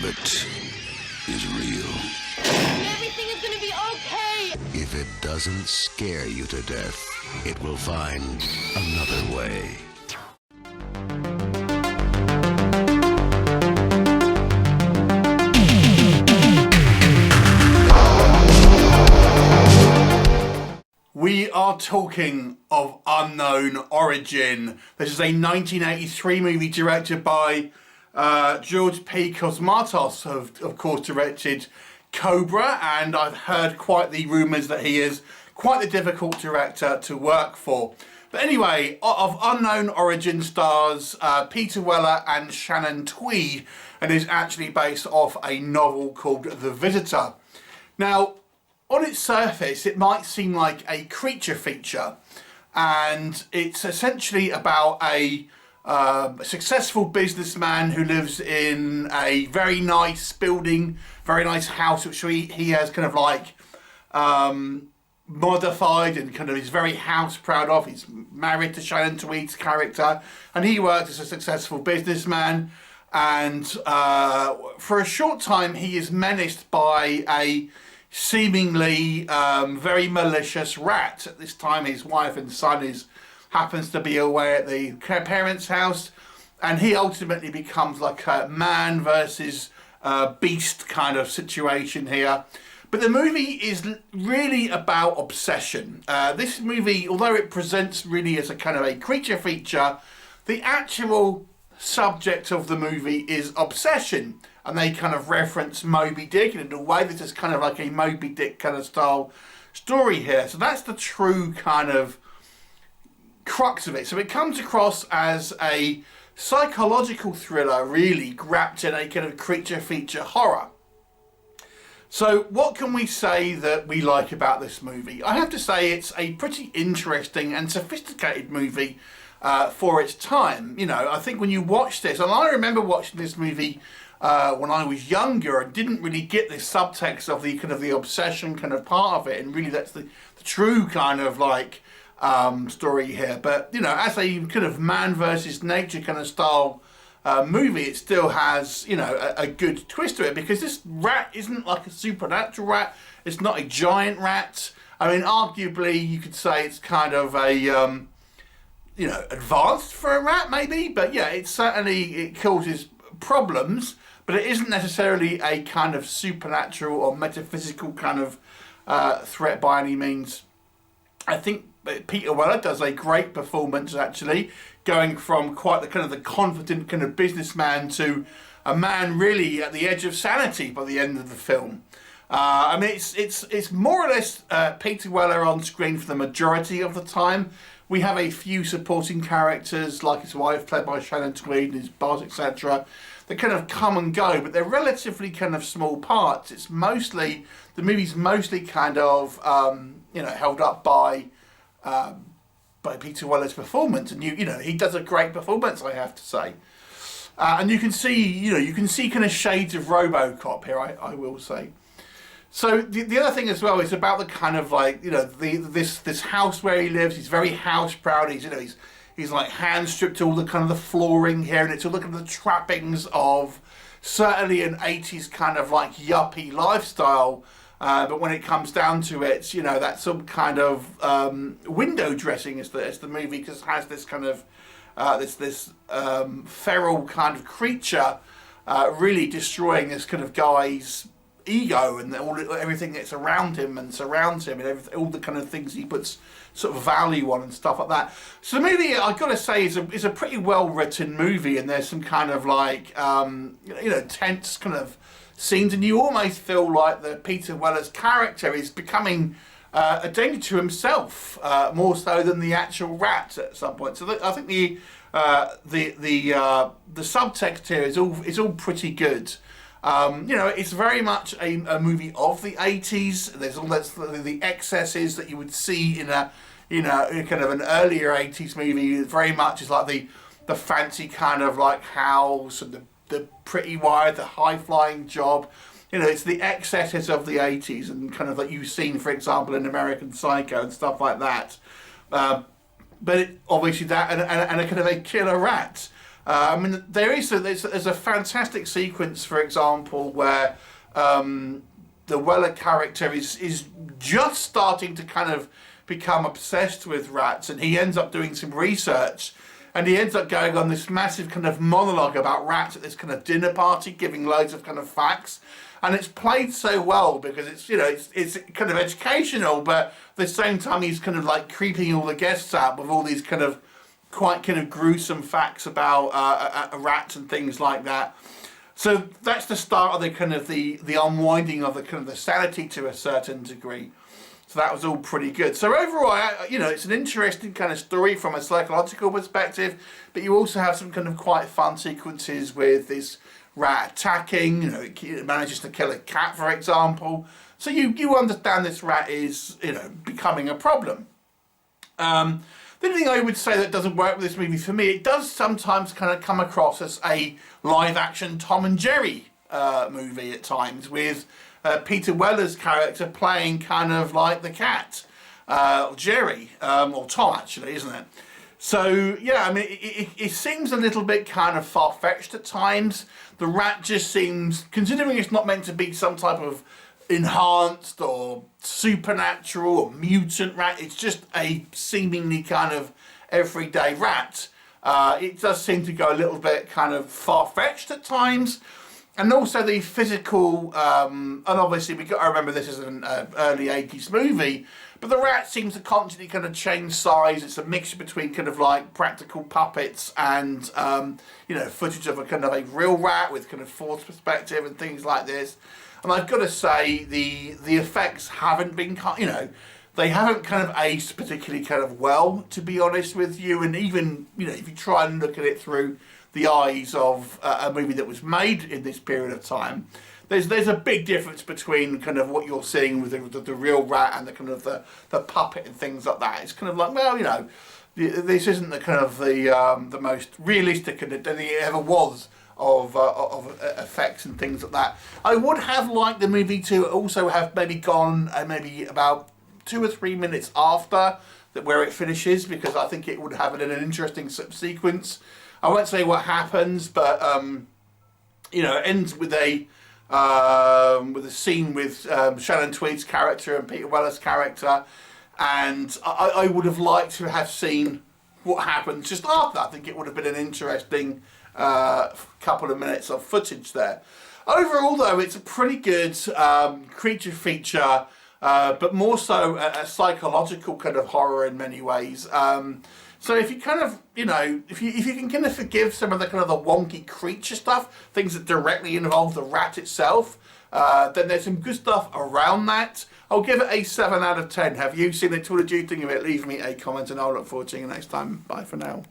it is real. Everything is gonna be okay! If it doesn't scare you to death, it will find another way. We are talking of unknown origin. This is a 1983 movie directed by George P. Cosmatos, who of course directed Cobra, and I've heard quite the rumours that he is quite the difficult director to work for. But anyway, of unknown origin stars Peter Weller and Shannon Tweed, and is actually based off a novel called The Visitor. Now, on its surface, it might seem like a creature feature, and it's essentially about a successful businessman who lives in a very nice building, very nice house, which he has kind of like modified and kind of is very house proud of. He's married to Shannon Tweed's character, and he works as a successful businessman, and for a short time he is menaced by a seemingly very malicious rat. At this time his wife and son happens to be away at the parents' house, and he ultimately becomes like a man versus beast kind of situation here. But the movie is really about obsession. This movie, although it presents really as a kind of a creature feature, the actual subject of the movie is obsession. And they kind of reference Moby Dick, and in a way this is kind of like a Moby Dick kind of style story here. So that's the true kind of crux of it. So it comes across as a psychological thriller, really wrapped in a kind of creature feature horror. So what can we say that we like about this movie? I have to say it's a pretty interesting and sophisticated movie for its time. You know, I think when you watch this, and I remember watching this movie when I was younger, and didn't really get this subtext of the kind of the obsession kind of part of it, and really that's the true kind of like story here. But you know, as a kind of man versus nature kind of style movie, it still has, you know, a good twist to it, because this rat isn't like a supernatural rat. It's not a giant rat. I mean, arguably you could say it's kind of a you know, advanced for a rat maybe, but yeah, it causes problems, but it isn't necessarily a kind of supernatural or metaphysical kind of threat by any means. I think Peter Weller does a great performance, actually, going from quite the kind of the confident kind of businessman to a man really at the edge of sanity by the end of the film. I mean, it's more or less Peter Weller on screen for the majority of the time. We have a few supporting characters, like his wife, played by Shannon Tweed, and his boss, etc. They kind of come and go, but they're relatively kind of small parts. It's mostly, the movie's mostly kind of, you know, held up by Peter Weller's performance, and you know, he does a great performance, I have to say. And you can see kind of shades of RoboCop here, I will say. So the other thing as well is about the kind of like, you know, this house where he lives. He's very house proud. He's like hand stripped all the kind of the flooring here, and it's all the kind of the trappings of certainly an 80s kind of like yuppie lifestyle. But when it comes down to it, you know, that's some kind of window dressing as the movie just has this kind of this feral kind of creature really destroying this kind of guy's ego and everything that's around him and surrounds him, and all the kind of things he puts sort of value on and stuff like that. So the movie, I've got to say, is a pretty well written movie, and there's some kind of like you know, tense kind of scenes, and you almost feel like that Peter Weller's character is becoming a danger to himself, more so than the actual rat at some point. So I think the subtext here is all pretty good. You know, it's very much a movie of the 80s. There's all the excesses that you would see in a, you know, kind of an earlier 80s movie. It very much is like the fancy kind of like house and the pretty wired, the high-flying job. You know, it's the excesses of the 80s, and kind of like you've seen, for example, in American Psycho and stuff like that. But obviously that and a kind of a killer rat. I mean, there's a fantastic sequence, for example, where the Weller character is just starting to kind of become obsessed with rats, and he ends up doing some research, and he ends up going on this massive kind of monologue about rats at this kind of dinner party, giving loads of kind of facts. And it's played so well because it's, you know, it's kind of educational, but at the same time he's kind of like creeping all the guests out with all these kind of quite kind of gruesome facts about rats and things like that. So that's the start of the kind of the unwinding of the kind of the sanity to a certain degree. So that was all pretty good. So overall, you know, it's an interesting kind of story from a psychological perspective, but you also have some kind of quite fun sequences with this rat attacking, you know, it manages to kill a cat, for example. So you understand this rat is, you know, becoming a problem. The only thing I would say that doesn't work with this movie for me, it does sometimes kind of come across as a live-action Tom and Jerry movie at times, with Peter Weller's character playing kind of like the cat, Jerry, or Tom actually, isn't it? So, yeah, I mean, it seems a little bit kind of far-fetched at times. The rat just seems, considering it's not meant to be some type of enhanced or supernatural or mutant rat, it's just a seemingly kind of everyday rat. It does seem to go a little bit kind of far-fetched at times. And also the physical, and obviously we've got to remember this is an early 80s movie, but the rat seems to constantly kind of change size. It's a mixture between kind of like practical puppets and, you know, footage of a kind of a real rat with kind of forced perspective and things like this. And I've got to say the effects haven't been, you know, they haven't kind of aged particularly kind of well, to be honest with you. And even, you know, if you try and look at it through the eyes of a movie that was made in this period of time, there's a big difference between kind of what you're seeing with the real rat and the kind of the puppet and things like that. It's kind of like, well, you know, this isn't the kind of the most realistic that it ever was of effects and things like that. I would have liked the movie to also have maybe gone maybe about 2 or 3 minutes after that where it finishes, because I think it would have an interesting sequence. I won't say what happens, but you know, it ends with a scene with Shannon Tweed's character and Peter Weller's character, and I would have liked to have seen what happens just after. I think it would have been an interesting couple of minutes of footage there. Overall, though, it's a pretty good creature feature, but more so a psychological kind of horror in many ways. So if you kind of, you know, if you can kind of forgive some of the kind of the wonky creature stuff, things that directly involve the rat itself, then there's some good stuff around that. I'll give it a 7 out of 10. Have you seen it? What did you think of it? Leave me a comment and I'll look forward to seeing you next time. Bye for now.